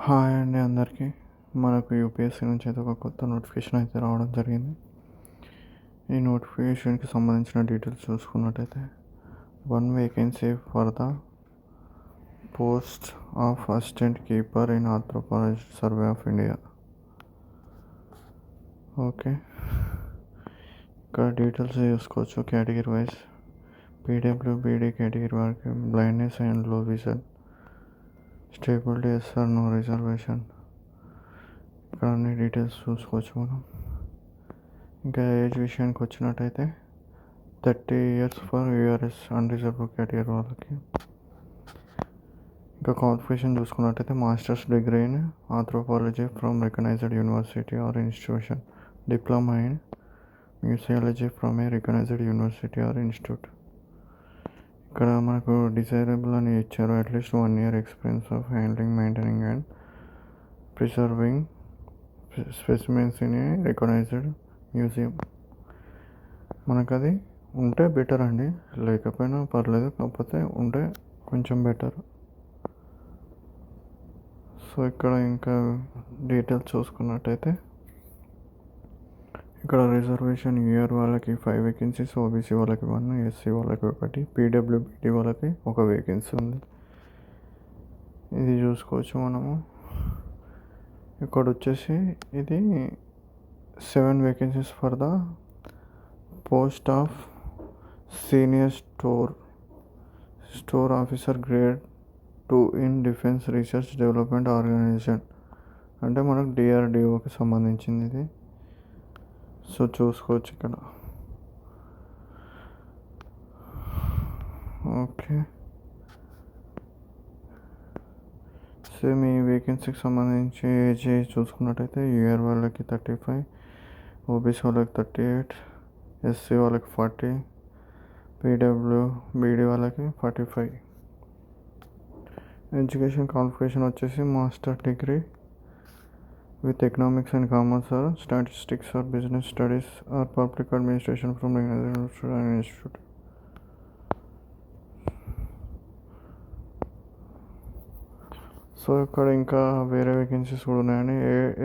Hi అండి అందరికీ. మనకు యూపీఎస్సీ నుంచి అయితే ఒక కొత్త నోటిఫికేషన్ అయితే రావడం జరిగింది. ఈ నోటిఫికేషన్కి సంబంధించిన డీటెయిల్స్ చూసుకున్నట్టయితే 1 vacancy for the post of assistant keeper in anthropological survey of India. Okay, ఇక్కడ డీటెయిల్స్ చూసుకోవచ్చు. కేటగిరీ వైజ్ పీడబ్ల్యూబీడీ కేటగిరీ వారికి blindness and low vision, stability SR no reservation. ఇక్కడ అన్ని డీటెయిల్స్ చూసుకోవచ్చు మనం. ఇంకా ఏజ్ విషయానికి వచ్చినట్టయితే 30 years for URS unreserve category వాళ్ళకి. ఇంకా క్వాలిఫికేషన్ చూసుకున్నట్టయితే masters degree in anthropology from recognised university or institution, diploma in museology from a recognised university or institute. ఇక్కడ మనకు డిజైరబుల్ అని ఇచ్చారు. At least 1 year experience of handling, maintaining and preserving specimens in a recognised museum. మనకు అది ఉంటే better అండి, లేకపోయినా పర్లేదు, కాకపోతే ఉంటే కొంచెం బెటర్. సో ఇక్కడ ఇంకా డీటెయిల్స్ చూసుకున్నట్టయితే ఇక్కడ రిజర్వేషన్ యూఆర్ వాళ్ళకి 5 వేకెన్సీస్, ఓబీసీ వాళ్ళకి 1, ఎస్సీ వాళ్ళకి 1, పీడబ్ల్యూబీడీ వాళ్ళకి 1 వేకెన్సీ ఉంది. ఇది చూసుకోవచ్చు మనము. ఇక్కడ వచ్చేసి ఇది 7 vacancies for the post of senior store officer grade 2 in defence research development organisation. అంటే మనకు డిఆర్డిఓకి సంబంధించింది ఇది. సో చూసుకోవచ్చు ఇక్కడ. ఓకే, సేమ్ ఈ వేకెన్సీకి సంబంధించి ఏజ్ చూసుకున్నట్టయితే యూఆర్ వాళ్ళకి 35, ఓబీసీ వాళ్ళకి 38, ఎస్సీ వాళ్ళకి 40, పీడబ్ల్యూబీడీ వాళ్ళకి 45. ఎడ్యుకేషన్ క్వాలిఫికేషన్ వచ్చేసి master degree with economics and commerce or statistics or business studies or public administration from an institute. So ఇక్కడ ఇంకా వేరే వేకెన్సీస్ కూడా ఉన్నాయండి.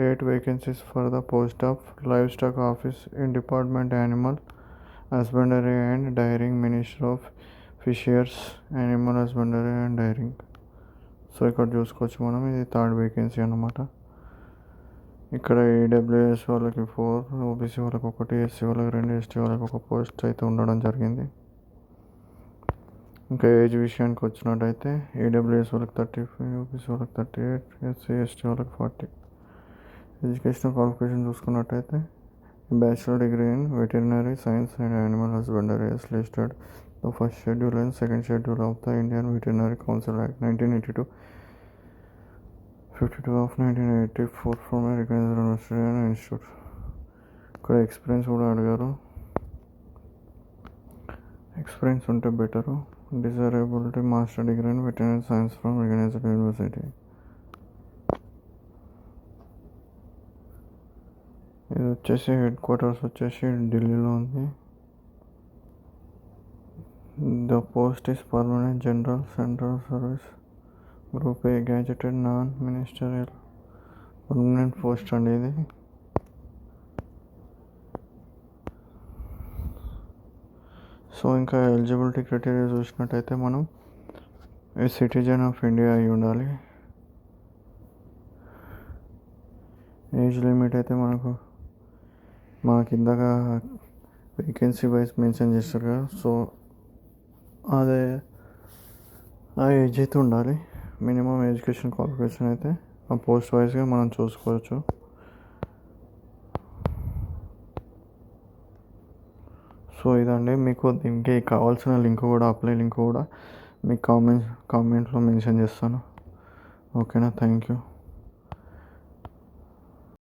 8 vacancies for the post of live stock office in department animal husbandry and dairying, minister of fishers, animal husbandry and dairying. So ఇక్కడ చూసుకోవచ్చు మనం, ఇది 3rd vacancy అన్నమాట. ఇక్కడ ఈడబ్ల్యూఎస్ వాళ్ళకి 4, ఓబీసీ వాళ్ళకి 1, ఎస్సీ వాళ్ళకి 2, ఎస్టీ వాళ్ళకి 1 పోస్ట్ అయితే ఉండడం జరిగింది. ఇంకా ఏజ్ విషయానికి వచ్చినట్టయితే ఈడబ్ల్యూఎస్ వాళ్ళకి 35, ఓబీసీ వాళ్ళకి 38, ఎస్సీ ఎస్టీ వాళ్ళకి 40. ఎడ్యుకేషనల్ క్వాలిఫికేషన్ చూసుకున్నట్టయితే bachelor degree in veterinary science and animal husbandry as listed the first schedule and second schedule of the Indian Veterinary Council Act 1982, 52 of 1984 from a recognized university and institute. ఇక్కడ experience కూడా అడిగారు. Experience ఉంటే better. Desirability master degree in veterinary science from recognised university. ఇది వచ్చేసి headquarters వచ్చేసి ఢిల్లీలో ఉంది. The post is permanent general central service group A gazetted non ministerial permanent post అండి ఇది. సో ఇంకా ఎలిజిబిలిటీ క్రైటీరియా చూసినట్టయితే మనం ఏ సిటిజన్ ఆఫ్ ఇండియా అయి ఉండాలి. ఏజ్ లిమిట్ అయితే మనకి ఇందాక వేకెన్సీ వైజ్ మెన్షన్ చేస్తారు కదా, సో అదే ఆ ఏజ్ అయితే ఉండాలి. మినిమం ఎడ్యుకేషన్ క్వాలిఫికేషన్ అయితే ఆ పోస్ట్ వైజ్గా మనం చూసుకోవచ్చు. సో ఇదండి, మీకు దీనికి కావాల్సిన లింక్ కూడా, అప్లై లింక్ కూడా మీకు కామెంట్లో మెన్షన్ చేస్తాను. ఓకేనా, థ్యాంక్ యూ.